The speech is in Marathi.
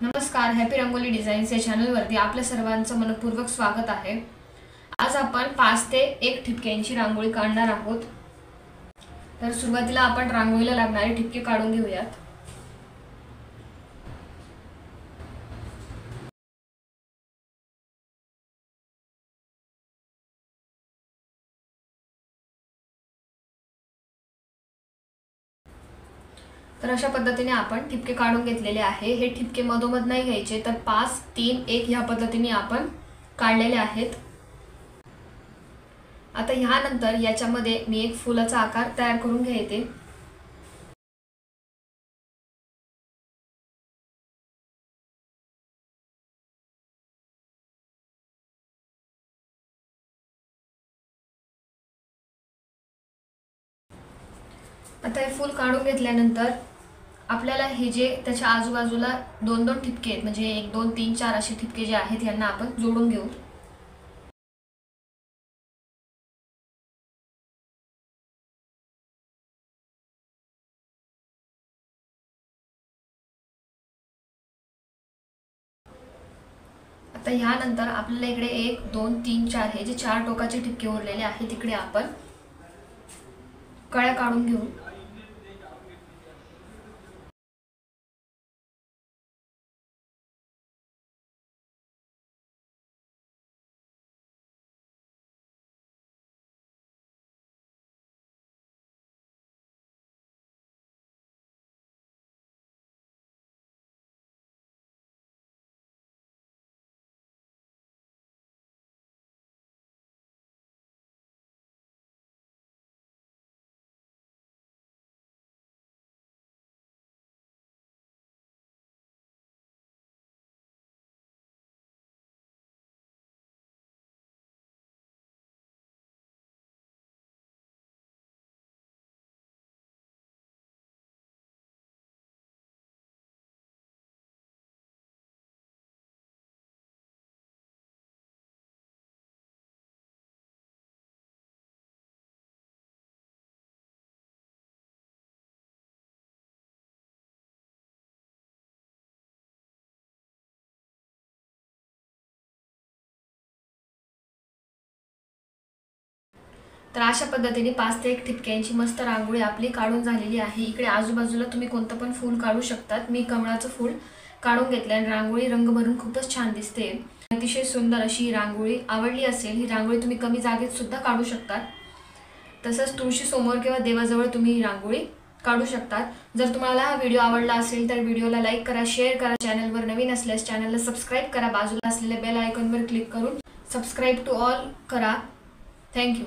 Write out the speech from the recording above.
नमस्कार, हॅपी रंगोली डिझाईन्स या चॅनलवरती आपल्या सर्वांचं मनपूर्वक स्वागत आहे। आज आपण 5 ते 1 ठिपक्यांची रांगोळी काढणार आहोत। तर सुरुवातीला आपण रांगोळीला लागणारे ठिपके काढून घेऊयात। तर अशा पद्धतीने आपण ठिपके काढून घेतलेले आहे। हे ठिपके मधोमध नाही घ्यायचे, तर 5 3 1 ह्या पद्धतीने आपण काढलेले आहेत। आता ह्यानंतर याच्यामध्ये मी एक फुलाचा आकार तयार करून घेते। आता हे फूल काढून घेतल्यानंतर आपल्याला हे जे त्याच्या आजूबाजूला 2-2 ठिपके आहेत, म्हणजे 1 2 3 4 असे ठिपके जे आहेत यांना आपण जोडून घेऊ। आता ह्यानंतर आपल्याला इकडे 1 2 3 4 हे जे 4 टोकाचे ठिपके उरलेले आहेत तिकडे आपण कळ्या काढून घेऊ। तर अशा पद्धतीने 5 ते 1 ठिपक्यांची मस्त रांगोळी आपली काढून झालेली आहे। इकडे आजूबाजूला तुम्ही कोणतं पण फूल काढू शकतात। मी कमळाचं फूल काढून घेतलं आणि रांगोळी रंग भरून खूपच छान दिसते। अतिशय सुंदर अशी ही रांगोळी आवडली असेल, ही रांगोळी तुम्ही कमी जागेत सुद्धा काढू शकतात। तसंच तुळशी समोर किंवा देवाजवळ तुम्ही ही रांगोळी काढू शकतात। जर तुम्हाला हा व्हिडिओ आवडला असेल तर व्हिडिओला लाईक करा, शेअर करा। चॅनलवर नवीन असल्यास चॅनलला सबस्क्राईब करा। बाजूला असलेल्या बेल आयकॉनवर क्लिक करून सबस्क्राईब टू ऑल करा। थँक्यू।